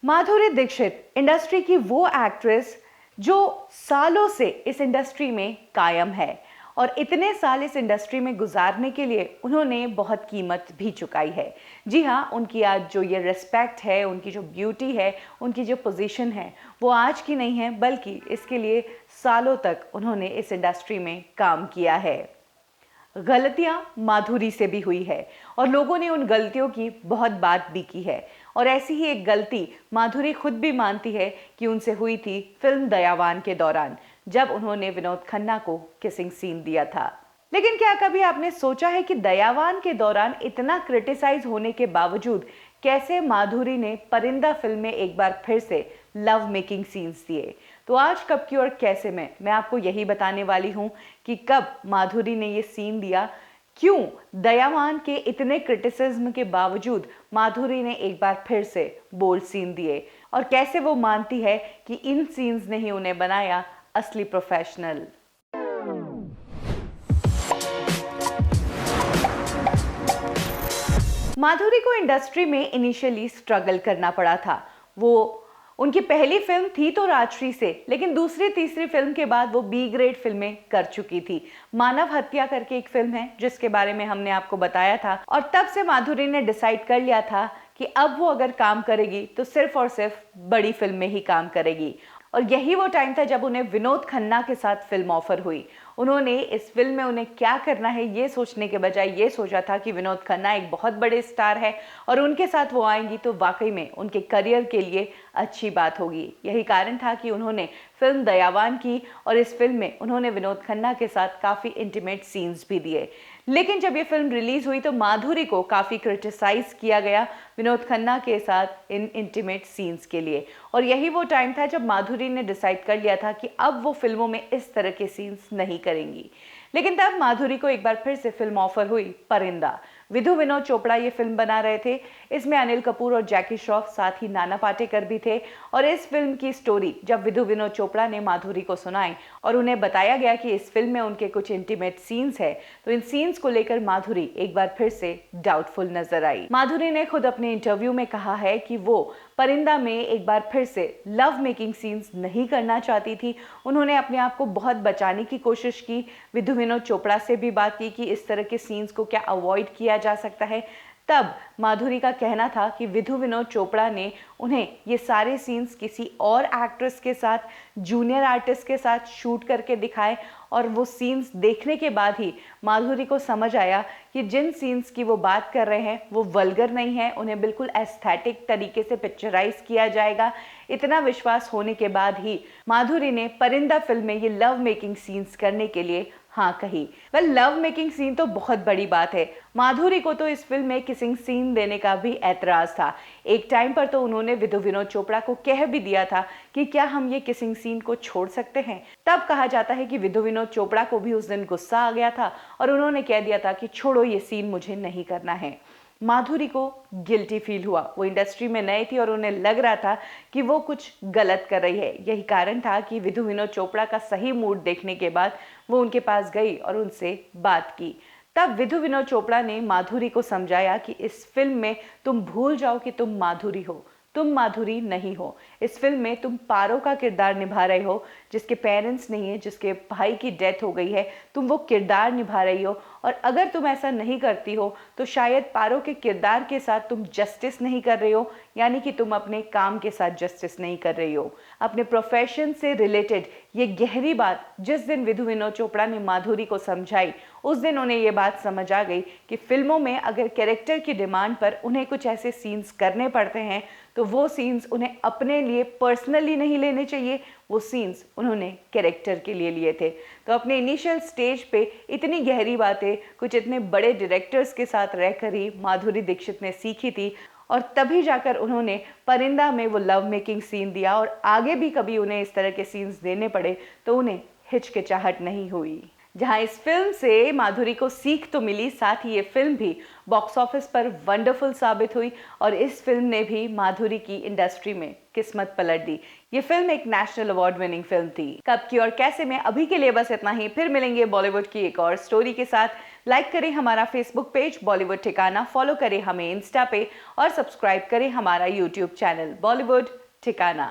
Madhuri Dixit industry की वो actress जो सालों से इस इंडस्ट्री में कायम है और इतने साल इस इंडस्ट्री में गुजारने के लिए उन्होंने बहुत कीमत भी चुकाई है। जी हाँ, उनकी आज जो ये रिस्पेक्ट है, उनकी जो ब्यूटी है, उनकी जो पोजीशन है, वो आज की नहीं है, बल्कि इसके लिए सालों तक उन्होंने इस इंडस्ट्री में काम किया है। गलतियां माधुरी से भी हुई है और लोगों ने उन गलतियों की बहुत बात भी की है। और ऐसी ही एक गलती माधुरी खुद भी मानती है कि उनसे हुई थी फिल्म दयावान के दौरान, जब उन्होंने विनोद खन्ना को किसिंग सीन दिया था। लेकिन क्या कभी आपने सोचा है कि दयावान के दौरान इतना क्रिटिसाइज होने के बावजूद कैसे माधुरी ने परिंदा फिल्म में एक बार फिर से लव मेकिंग सीन्स दिए? तो आज कब की और कैसे में मैं आपको यही बताने वाली हूं कि कब माधुरी ने ये सीन दिया, क्यों दयावान के इतने क्रिटिसिज्म के बावजूद माधुरी ने एक बार फिर से बोल्ड सीन दिए, और कैसे वो मानती है कि इन सीन्स ने ही उन्हें बनाया असली प्रोफेशनल। माधुरी को इंडस्ट्री में इनिशियली स्ट्रगल करना पड़ा था। वो उनकी पहली फिल्म थी तो राजश्री से, लेकिन दूसरी तीसरी फिल्म के बाद वो बी ग्रेड फिल्में कर चुकी थी। मानव हत्या करके एक फिल्म है जिसके बारे में हमने आपको बताया था, और तब से माधुरी ने डिसाइड कर लिया था कि अब वो अगर काम करेगी तो सिर्फ और सिर्फ बड़ी फिल्म में ही काम करेगी। और यही वो टाइम था जब उन्हें विनोद खन्ना के साथ फिल्म ऑफर हुई। उन्होंने इस फिल्म में उन्हें क्या करना है ये सोचने के बजाय ये सोचा था कि विनोद खन्ना एक बहुत बड़े स्टार है और उनके साथ वो आएंगी तो वाकई में उनके करियर के लिए अच्छी बात होगी। यही कारण था कि उन्होंने फिल्म दयावान की और इस फिल्म में उन्होंने विनोद खन्ना के साथ काफ़ी इंटीमेट सीन्स भी दिए। लेकिन जब ये फिल्म रिलीज हुई तो माधुरी को काफ़ी क्रिटिसाइज किया गया विनोद खन्ना के साथ इन इंटीमेट सीन्स के लिए। और यही वो टाइम था जब माधुरी ने डिसाइड कर लिया था कि अब वो फिल्मों में इस तरह के सीन्स नहीं करेंगी। लेकिन तब माधुरी को एक बार फिर से फिल्म ऑफर हुई परिंदा। विधु विनोद चोपड़ा ये फिल्म बना रहे थे। इसमें अनिल कपूर और जैकी श्रॉफ, साथ ही नाना पाटेकर भी थे। और इस फिल्म की स्टोरी जब विधु विनोद चोपड़ा ने माधुरी को सुनाई और उन्हें बताया गया कि इस फिल्म में उनके कुछ इंटीमेट सीन्स है, तो इन सीन्स को लेकर माधुरी एक बार फिर से डाउटफुल नजर आई। माधुरी ने खुद अपने इंटरव्यू में कहा है कि वो परिंदा में एक बार फिर से लव मेकिंग सीन्स नहीं करना चाहती थी। उन्होंने अपने आप को बहुत बचाने की कोशिश की। विधु विनोद चोपड़ा से भी बात की कि इस तरह के सीन्स को क्या अवॉइड किया जा सकता है। तब माधुरी का कहना था कि विधु विनोद चोपड़ा ने उन्हें ये सारे सीन्स किसी और एक्ट्रेस के साथ, जूनियर आर्टिस्ट के साथ शूट करके दिखाए, और वो सीन्स देखने के बाद ही माधुरी को समझ आया कि जिन सीन्स की वो बात कर रहे हैं वो वल्गर नहीं है, उन्हें बिल्कुल एस्थेटिक तरीके से पिक्चराइज किया जाएगा। इतना विश्वास होने के बाद ही माधुरी ने परिंदा फिल्म में ये लव मेकिंग सीन्स करने के लिए हाँ कही। वेल, लव मेकिंग सीन तो बहुत बड़ी बात है। माधुरी को तो इस फिल्म में किसिंग सीन देने का भी ऐतराज था। एक टाइम पर तो उन्होंने विधु विनोद चोपड़ा को कह भी दिया था कि क्या हम ये किसिंग सीन को छोड़ सकते हैं। तब कहा जाता है कि विधु विनोद चोपड़ा को भी उस दिन गुस्सा आ गया था और उन्होंने कह दिया था कि छोड़ो, ये सीन मुझे नहीं करना है। माधुरी को गिल्टी फील हुआ। वो इंडस्ट्री में नई थी और उन्हें लग रहा था कि वो कुछ गलत कर रही है। यही कारण था कि विधु विनोद चोपड़ा का सही मूड देखने के बाद वो उनके पास गई और उनसे बात की। तब विधु विनोद चोपड़ा ने माधुरी को समझाया कि इस फिल्म में तुम भूल जाओ कि तुम माधुरी हो, तुम माधुरी नहीं हो। इस फिल्म में तुम पारो का किरदार निभा रहे हो, जिसके पेरेंट्स नहीं है, जिसके भाई की डेथ हो गई है। तुम वो किरदार निभा रही हो, और अगर तुम ऐसा नहीं करती हो तो शायद पारो के किरदार के साथ तुम जस्टिस नहीं कर रही हो, यानी कि तुम अपने काम के साथ जस्टिस नहीं कर रही हो। अपने प्रोफेशन से रिलेटेड ये गहरी बात जिस दिन विधु विनोद चोपड़ा ने माधुरी को समझाई, उस दिन उन्हें ये बात समझ आ गई कि फिल्मों में अगर कैरेक्टर की डिमांड पर उन्हें कुछ ऐसे सीन्स करने पड़ते हैं तो वो सीन्स उन्हें अपने लिए पर्सनली नहीं लेने चाहिए, वो सीन्स उन्होंने कैरेक्टर के लिए लिए थे। तो अपने इनिशियल स्टेज पे इतनी गहरी बातें कुछ इतने बड़े डायरेक्टर्स के साथ रहकर ही माधुरी दीक्षित ने सीखी थी, और तभी जाकर उन्होंने परिंदा में वो लव मेकिंग सीन दिया। और आगे भी कभी उन्हें इस तरह के सीन्स देने पड़े तो उन्हें हिचकिचाहट नहीं हुई। जहां इस फिल्म से माधुरी को सीख तो मिली, साथ ही ये फिल्म भी बॉक्स ऑफिस पर वंडरफुल साबित हुई और इस फिल्म ने भी माधुरी की इंडस्ट्री में किस्मत पलट दी। ये फिल्म एक नेशनल अवार्ड विनिंग फिल्म थी। कब की और कैसे में अभी के लिए बस इतना ही। फिर मिलेंगे बॉलीवुड की एक और स्टोरी के साथ। लाइक करें हमारा फेसबुक पेज बॉलीवुड ठिकाना, फॉलो करें हमें इंस्टा पे और सब्सक्राइब करें हमारा यूट्यूब चैनल बॉलीवुड ठिकाना।